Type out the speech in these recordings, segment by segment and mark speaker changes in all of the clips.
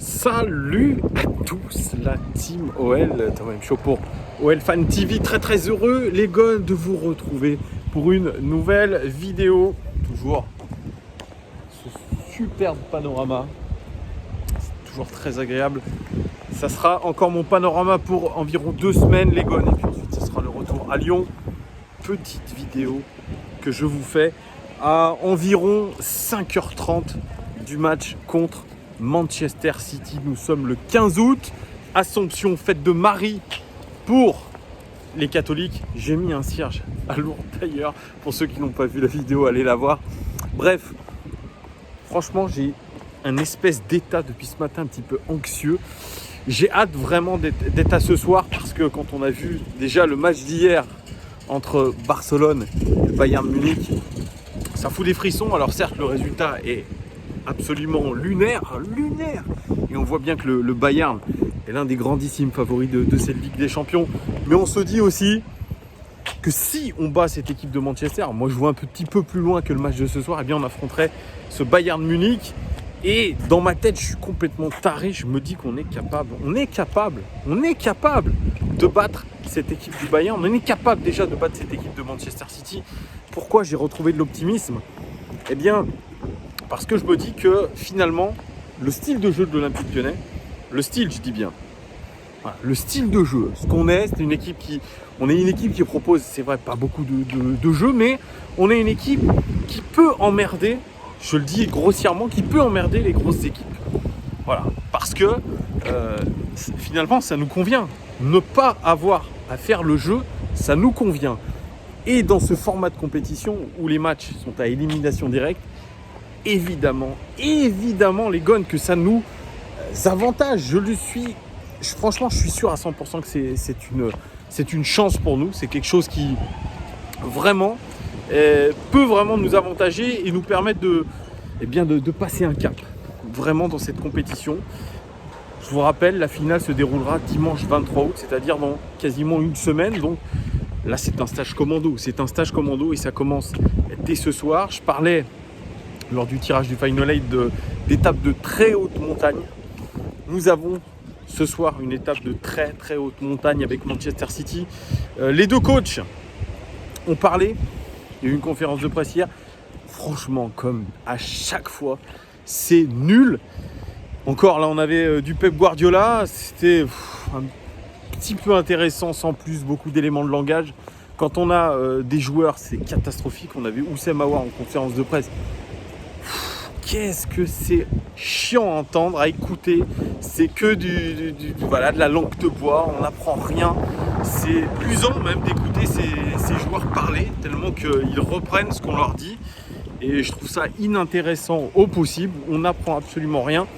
Speaker 1: Salut à tous la team OL, Thomas Show pour OL Fan TV, très heureux les gars de vous retrouver pour une nouvelle vidéo. Toujours ce superbe panorama, c'est toujours très agréable. Ça sera encore mon panorama pour environ 2 semaines les gars, et puis ensuite ce sera le retour à Lyon. Petite vidéo que je vous fais à environ 5h30 du match contre Manchester City. Nous sommes le 15 août, Assomption, fête de Marie pour les catholiques. J'ai mis un cierge à Lourdes d'ailleurs, pour ceux qui n'ont pas vu la vidéo, allez la voir. Bref, franchement j'ai un espèce d'état depuis ce matin un petit peu anxieux. J'ai hâte vraiment d'être à ce soir, parce que quand on a vu déjà le match d'hier entre Barcelone et le Bayern Munich, ça fout des frissons. Alors certes le résultat est absolument lunaire, et on voit bien que le Bayern est l'un des grandissimes favoris de cette Ligue des Champions, mais on se dit aussi que si on bat cette équipe de Manchester, moi je vois un petit peu plus loin que le match de ce soir, et bien on affronterait ce Bayern Munich, et dans ma tête je suis complètement taré, je me dis qu'on est capable, on est capable de battre cette équipe du Bayern, on est capable déjà de battre cette équipe de Manchester City. Pourquoi j'ai retrouvé de l'optimisme? Eh bien parce que je me dis que finalement, le style de jeu de l'Olympique Lyonnais, le style, je dis bien, voilà, le style de jeu, ce qu'on est, c'est une équipe qui propose, c'est vrai, pas beaucoup de jeux, mais on est une équipe qui peut emmerder, je le dis grossièrement, qui peut emmerder les grosses équipes. Voilà, parce que finalement, ça nous convient. Ne pas avoir à faire le jeu, ça nous convient. Et dans ce format de compétition où les matchs sont à élimination directe, évidemment les gones que ça nous avantage. Franchement je suis sûr à 100% que c'est une chance pour nous, c'est quelque chose qui vraiment peut vraiment nous avantager et nous permettre de passer un cap vraiment dans cette compétition. Je vous rappelle, la finale se déroulera dimanche 23 août, c'est-à-dire dans quasiment une semaine. Donc là c'est un stage commando, et ça commence dès ce soir. Je parlais lors du tirage du Final 8 d'étapes de très haute montagne. Nous avons ce soir une étape de très haute montagne avec Manchester City. Les deux coachs ont parlé, il y a eu une conférence de presse hier. Franchement, comme à chaque fois, c'est nul. Encore là, on avait du Pep Guardiola, c'était un petit peu intéressant, sans plus, beaucoup d'éléments de langage. Quand on a des joueurs, c'est catastrophique. On avait Oussem Aouar en conférence de presse. Qu'est-ce que c'est chiant à entendre, à écouter. C'est que de la langue de bois, on n'apprend rien. C'est usant même d'écouter ces joueurs parler, tellement qu'ils reprennent ce qu'on leur dit. Et je trouve ça inintéressant au possible, on n'apprend absolument rien.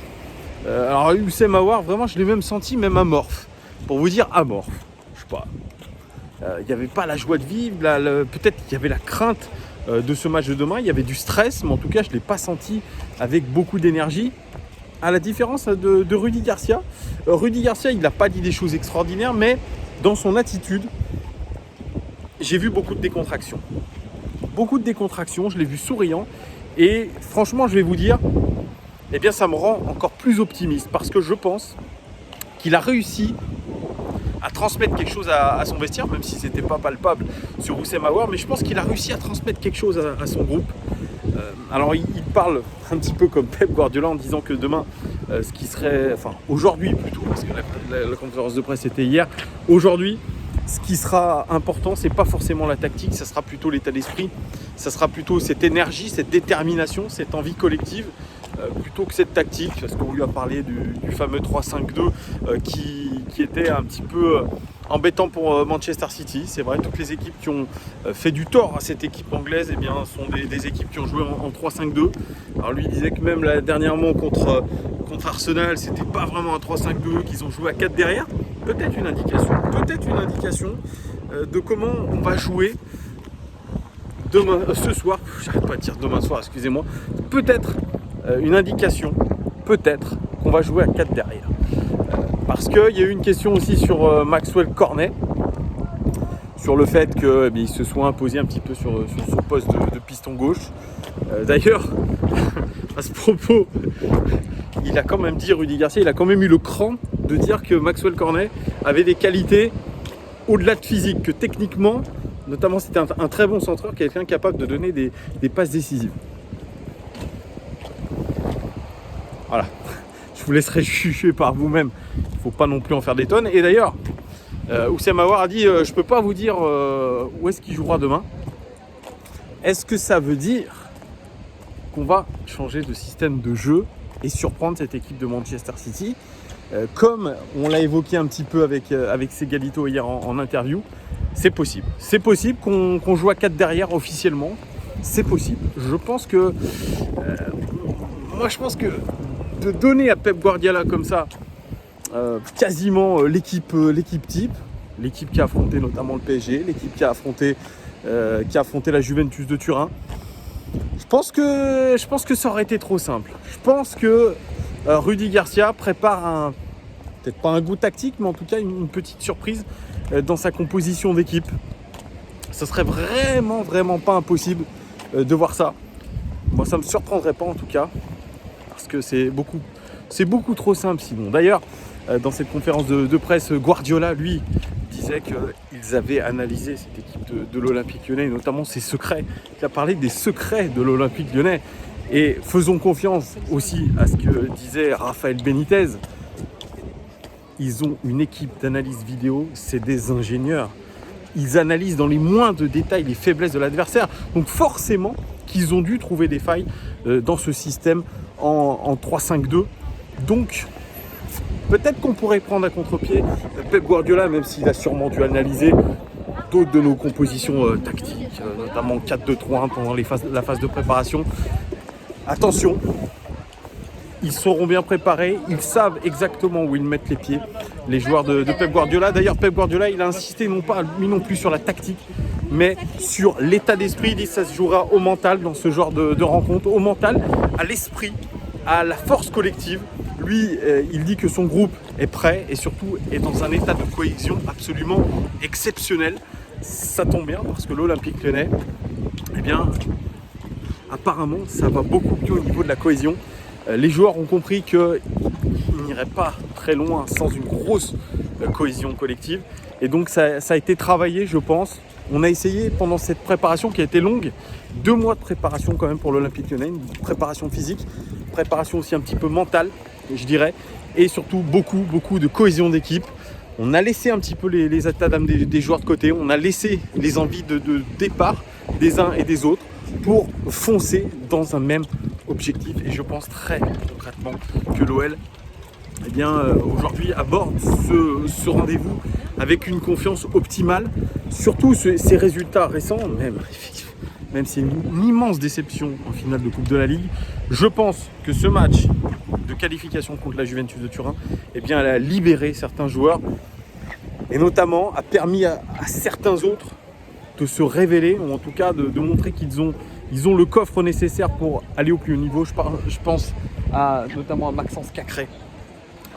Speaker 1: Alors Oussem Aouar, vraiment je l'ai même senti même amorphe. Pour vous dire amorphe, je sais pas. Il n'y avait pas la joie de vivre, peut-être qu'il y avait la crainte de ce match de demain, il y avait du stress, mais en tout cas je ne l'ai pas senti avec beaucoup d'énergie, à la différence de Rudy Garcia. Rudy Garcia, il n'a pas dit des choses extraordinaires, mais dans son attitude, j'ai vu beaucoup de décontraction. Je l'ai vu souriant, et franchement je vais vous dire, eh bien ça me rend encore plus optimiste, parce que je pense qu'il a réussi à transmettre quelque chose à son vestiaire, même si c'était pas palpable sur Oussem Aouar, mais je pense qu'il a réussi à transmettre quelque chose à son groupe. Alors il parle un petit peu comme Pep Guardiola en disant que demain, aujourd'hui plutôt, parce que la conférence de presse était hier, aujourd'hui, ce qui sera important, c'est pas forcément la tactique, ça sera plutôt l'état d'esprit, ça sera plutôt cette énergie, cette détermination, cette envie collective, plutôt que cette tactique, parce qu'on lui a parlé du fameux 3-5-2 qui était un petit peu embêtant pour Manchester City. C'est vrai, toutes les équipes qui ont fait du tort à cette équipe anglaise, eh bien, sont des équipes qui ont joué en 3-5-2. Alors lui il disait que même dernièrement contre Arsenal, c'était pas vraiment un 3-5-2, qu'ils ont joué à 4 derrière. Peut-être une indication de comment on va jouer demain, ce soir. J'arrête pas de dire demain soir, excusez-moi. Peut-être une indication, qu'on va jouer à 4 derrière. Parce qu'il y a eu une question aussi sur Maxwell Cornet, sur le fait qu'il se soit imposé un petit peu sur son poste de piston gauche. D'ailleurs, à ce propos, il a quand même dit, Rudy Garcia, il a quand même eu le cran de dire que Maxwell Cornet avait des qualités au-delà de physique, que techniquement, notamment c'était un très bon centreur, quelqu'un capable de donner des passes décisives. Voilà, je vous laisserai juger par vous-même, il ne faut pas non plus en faire des tonnes. Et d'ailleurs, Oussem Aouar a dit, je ne peux pas vous dire où est-ce qu'il jouera demain. Est-ce que ça veut dire qu'on va changer de système de jeu et surprendre cette équipe de Manchester City, comme on l'a évoqué un petit peu avec Segalito hier en interview? C'est possible. C'est possible qu'on joue à 4 derrière officiellement. C'est possible. Je pense que de donner à Pep Guardiola comme ça quasiment l'équipe type, l'équipe qui a affronté notamment le PSG, l'équipe qui a affronté la Juventus de Turin, je pense que ça aurait été trop simple. Je pense que Rudy Garcia prépare peut-être pas un goût tactique, mais en tout cas une petite surprise dans sa composition d'équipe. Ce serait vraiment pas impossible de voir ça. Moi, ça ne me surprendrait pas en tout cas, parce que c'est beaucoup trop simple sinon. D'ailleurs, dans cette conférence de presse, Guardiola, lui, disait qu'ils avaient analysé cette équipe de l'Olympique Lyonnais, et notamment ses secrets. Il a parlé des secrets de l'Olympique Lyonnais. Et faisons confiance aussi à ce que disait Rafael Benitez. Ils ont une équipe d'analyse vidéo, c'est des ingénieurs. Ils analysent dans les moindres détails les faiblesses de l'adversaire. Donc forcément qu'ils ont dû trouver des failles dans ce système en 3-5-2. Donc peut-être qu'on pourrait prendre à contre-pied Pep Guardiola, même s'il a sûrement dû analyser d'autres de nos compositions tactiques, notamment 4-2-3-1 pendant la phase de préparation. Attention, ils seront bien préparés, ils savent exactement où ils mettent les pieds, les joueurs de Pep Guardiola. D'ailleurs, Pep Guardiola, il a insisté non plus sur la tactique, mais sur l'état d'esprit. Il dit que ça se jouera au mental dans ce genre de rencontre, au mental, à l'esprit, à la force collective. Lui, il dit que son groupe est prêt et surtout est dans un état de cohésion absolument exceptionnel. Ça tombe bien parce que l'Olympique Lyonnais, eh bien, apparemment, ça va beaucoup mieux au niveau de la cohésion. Les joueurs ont compris qu'ils n'iraient pas très loin sans une grosse cohésion collective. Et donc, ça a été travaillé, je pense. On a essayé pendant cette préparation qui a été longue, 2 mois de préparation quand même pour l'Olympique Lyonnais, une préparation physique, préparation aussi un petit peu mentale, je dirais, et surtout beaucoup de cohésion d'équipe. On a laissé un petit peu les états d'âme des joueurs de côté, on a laissé les envies de départ des uns et des autres pour foncer dans un même objectif. Et je pense très concrètement que l'OL, eh bien, aujourd'hui aborde ce rendez-vous avec une confiance optimale. Surtout ces résultats récents, même si c'est une immense déception en finale de Coupe de la Ligue, je pense que ce match de qualification contre la Juventus de Turin, eh bien, elle a libéré certains joueurs et notamment a permis à certains autres de se révéler, ou en tout cas de montrer qu'ils ont le coffre nécessaire pour aller au plus haut niveau. Je pense notamment à Maxence Cacré.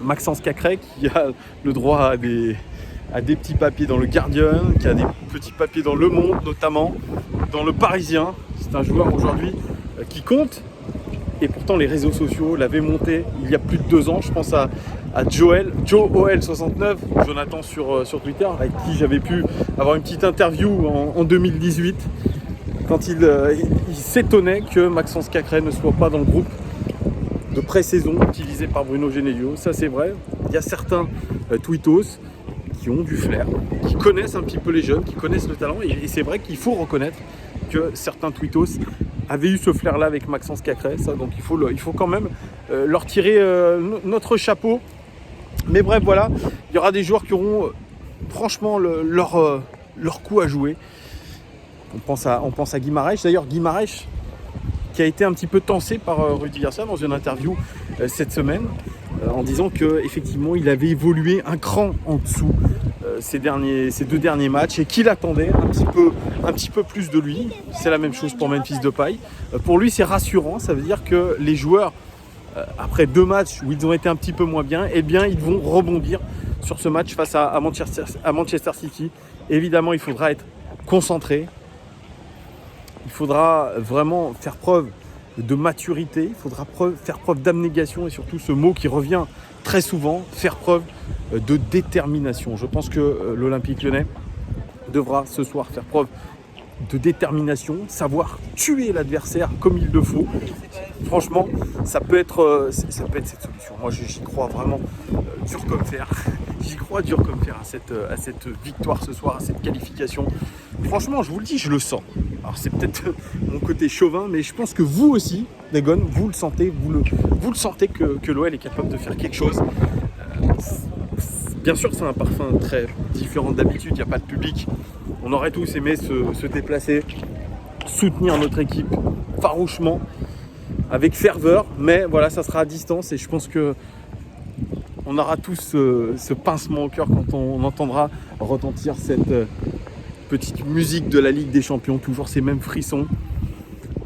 Speaker 1: Maxence Cacré qui a le droit à des petits papiers dans le Guardian, qui a des petits papiers dans Le Monde, notamment dans Le Parisien. C'est un joueur aujourd'hui qui compte. Et pourtant, les réseaux sociaux l'avaient monté il y a plus de 2 ans. Je pense à JoeOL69, Jonathan sur Twitter, avec qui j'avais pu avoir une petite interview en 2018, quand il s'étonnait que Maxence Cacré ne soit pas dans le groupe de pré-saison utilisé par Bruno Genesio. Ça, c'est vrai. Il y a certains tweetos qui ont du flair, qui connaissent un petit peu les jeunes, qui connaissent le talent. Et c'est vrai qu'il faut reconnaître que certains tweetos avaient eu ce flair-là avec Maxence Cacré. Ça, donc il faut quand même leur tirer notre chapeau. Mais bref, voilà, il y aura des joueurs qui auront franchement leur coup à jouer. On pense à Guimarães. D'ailleurs, Guimarães, qui a été un petit peu tensé par Rudy Garcia dans une interview cette semaine, en disant qu'effectivement il avait évolué un cran en dessous ces 2 derniers matchs et qu'il attendait un petit peu plus de lui. C'est la même chose pour Memphis Depay. Pour lui, c'est rassurant. Ça veut dire que les joueurs, après 2 matchs où ils ont été un petit peu moins bien, eh bien ils vont rebondir sur ce match face à Manchester City. Évidemment, il faudra être concentré. Il faudra vraiment faire preuve de maturité, il faudra faire preuve d'abnégation et surtout ce mot qui revient très souvent, faire preuve de détermination. Je pense que l'Olympique Lyonnais devra ce soir faire preuve de détermination, savoir tuer l'adversaire comme il le faut. Franchement, ça peut être cette solution. Moi, j'y crois vraiment dur comme fer. J'y crois dur comme fer à cette victoire ce soir, à cette qualification. Franchement, je vous le dis, je le sens. Alors, c'est peut-être mon côté chauvin, mais je pense que vous aussi, les gars, vous le sentez, vous le sentez que l'OL est capable de faire quelque chose. Bien sûr, c'est un parfum très différent d'habitude, il n'y a pas de public. On aurait tous aimé se déplacer, soutenir notre équipe farouchement, avec ferveur, mais voilà, ça sera à distance et je pense que on aura tous ce pincement au cœur quand on entendra retentir cette petite musique de la Ligue des Champions, toujours ces mêmes frissons.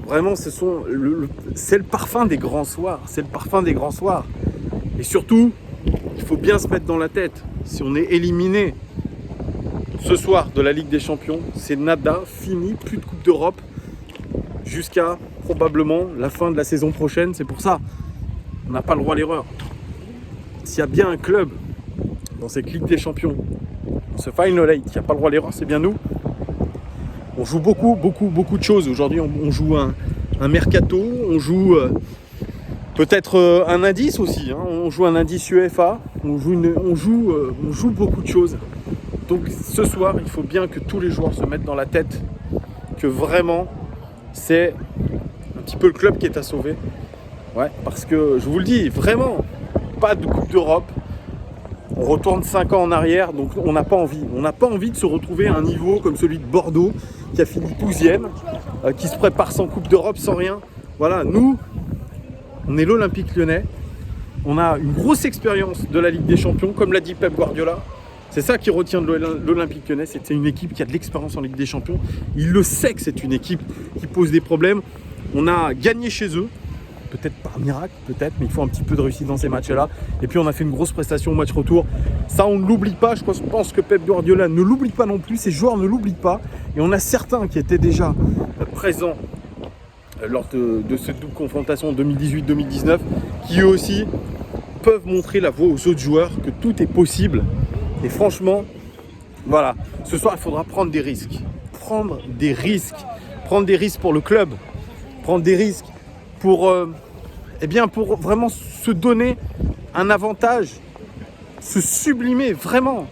Speaker 1: Vraiment, c'est le parfum des grands soirs, c'est le parfum des grands soirs. Et surtout, il faut bien se mettre dans la tête, si on est éliminé ce soir de la Ligue des Champions, c'est nada, fini, plus de Coupe d'Europe jusqu'à probablement la fin de la saison prochaine. C'est pour ça on n'a pas le droit à l'erreur. S'il y a bien un club dans cette Ligue des Champions, dans ce Final 8, qui n'a pas le droit à l'erreur, c'est bien nous. On joue beaucoup de choses. Aujourd'hui, on joue un mercato, on joue peut-être un indice aussi. On joue un indice UEFA, on joue beaucoup de choses. Donc ce soir, il faut bien que tous les joueurs se mettent dans la tête que vraiment, c'est un petit peu le club qui est à sauver. Ouais, parce que je vous le dis, vraiment, pas de Coupe d'Europe. On retourne 5 ans en arrière, donc on n'a pas envie. On n'a pas envie de se retrouver à un niveau comme celui de Bordeaux, qui a fini 12e, qui se prépare sans Coupe d'Europe, sans rien. Voilà, nous, on est l'Olympique Lyonnais. On a une grosse expérience de la Ligue des Champions, comme l'a dit Pep Guardiola. C'est ça qui retient de l'Olympique Lyonnais, c'est une équipe qui a de l'expérience en Ligue des Champions. Il le sait que c'est une équipe qui pose des problèmes. On a gagné chez eux, peut-être par miracle, peut-être, mais il faut un petit peu de réussite dans ces matchs-là. Et puis on a fait une grosse prestation au match retour. Ça, on ne l'oublie pas. Je pense que Pep Guardiola ne l'oublie pas non plus. Ses joueurs ne l'oublient pas. Et on a certains qui étaient déjà présents lors de cette double confrontation 2018-2019, qui eux aussi peuvent montrer la voie aux autres joueurs que tout est possible. Et franchement, voilà, ce soir, il faudra prendre des risques. Prendre des risques pour le club. Prendre des risques pour vraiment se donner un avantage, se sublimer, vraiment.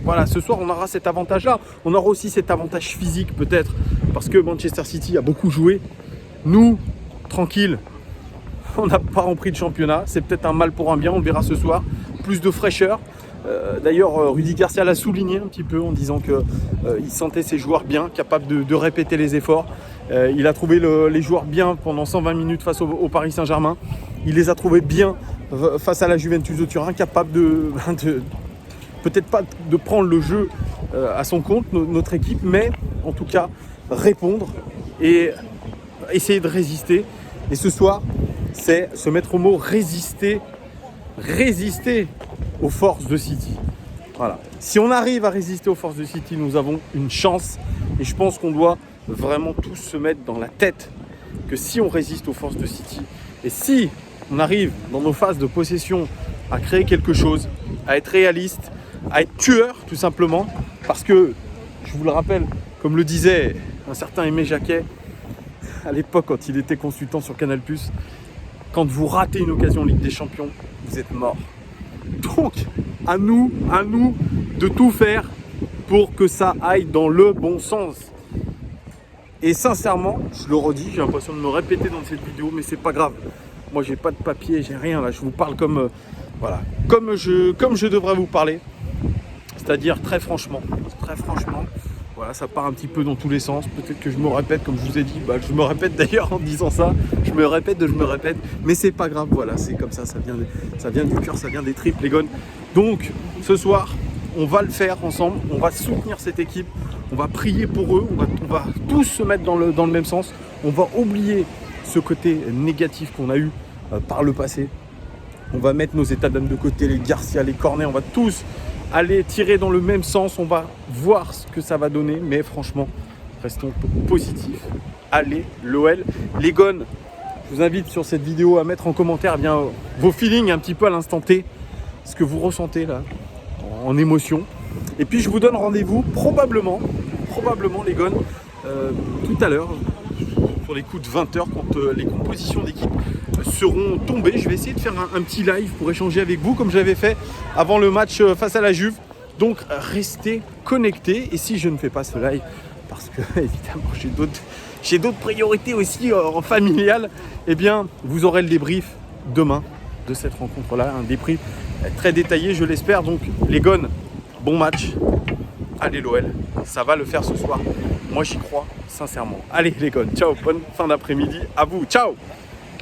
Speaker 1: Voilà, ce soir, on aura cet avantage-là. On aura aussi cet avantage physique, peut-être, parce que Manchester City a beaucoup joué. Nous, tranquille, on n'a pas repris de championnat. C'est peut-être un mal pour un bien, on le verra ce soir. Plus de fraîcheur. D'ailleurs, Rudy Garcia l'a souligné un petit peu en disant qu'il sentait ses joueurs bien, capables de répéter les efforts. Il a trouvé les joueurs bien pendant 120 minutes face au Paris Saint-Germain. Il les a trouvés bien face à la Juventus de Turin, capables peut-être pas de prendre le jeu à son compte, notre équipe, mais en tout cas répondre et essayer de résister. Et ce soir, c'est se mettre au mot résister aux forces de City. Voilà. Si on arrive à résister aux forces de City, nous avons une chance. Et je pense qu'on doit vraiment tous se mettre dans la tête que si on résiste aux forces de City, et si on arrive dans nos phases de possession à créer quelque chose, à être réaliste, à être tueur tout simplement, parce que, je vous le rappelle, comme le disait un certain Aimé Jacquet, à l'époque quand il était consultant sur Canal+, quand vous ratez une occasion en Ligue des Champions, vous êtes mort. Donc, à nous de tout faire pour que ça aille dans le bon sens. Et sincèrement, je le redis, j'ai l'impression de me répéter dans cette vidéo, mais c'est pas grave. Moi, j'ai pas de papier, j'ai rien là. Je vous parle comme je devrais vous parler. C'est-à-dire très franchement. Voilà, ça part un petit peu dans tous les sens. Peut-être que je me répète, comme je vous ai dit. Je me répète d'ailleurs en disant ça. Je me répète. Mais c'est pas grave. Voilà, c'est comme ça. Ça vient du cœur, ça vient des tripes, les gars. Donc, ce soir, on va le faire ensemble. On va soutenir cette équipe. On va prier pour eux. On va tous se mettre dans le même sens. On va oublier ce côté négatif qu'on a eu par le passé. On va mettre nos états d'âme de côté, les Garcia, les Cornet. On va tous aller tirer dans le même sens. On va voir ce que ça va donner. Mais franchement, restons positifs. Allez, l'OL. Les Gones, Je vous invite sur cette vidéo à mettre en commentaire eh bien, vos feelings un petit peu à l'instant T, ce que vous ressentez là, en émotion. Et puis je vous donne rendez-vous probablement les gones, tout à l'heure, sur les coups de 20h, quand les compositions d'équipe seront tombées. Je vais essayer de faire un petit live pour échanger avec vous, comme j'avais fait avant le match face à la Juve. Donc restez connectés. Et si je ne fais pas ce live, parce que évidemment j'ai d'autres priorités aussi en familial, eh bien vous aurez le débrief demain de cette rencontre-là. Un débrief très détaillé, je l'espère. Donc les gones, bon match. Allez l'OL, ça va le faire ce soir. Moi j'y crois sincèrement. Allez les gones, ciao, bonne fin d'après-midi à vous, ciao.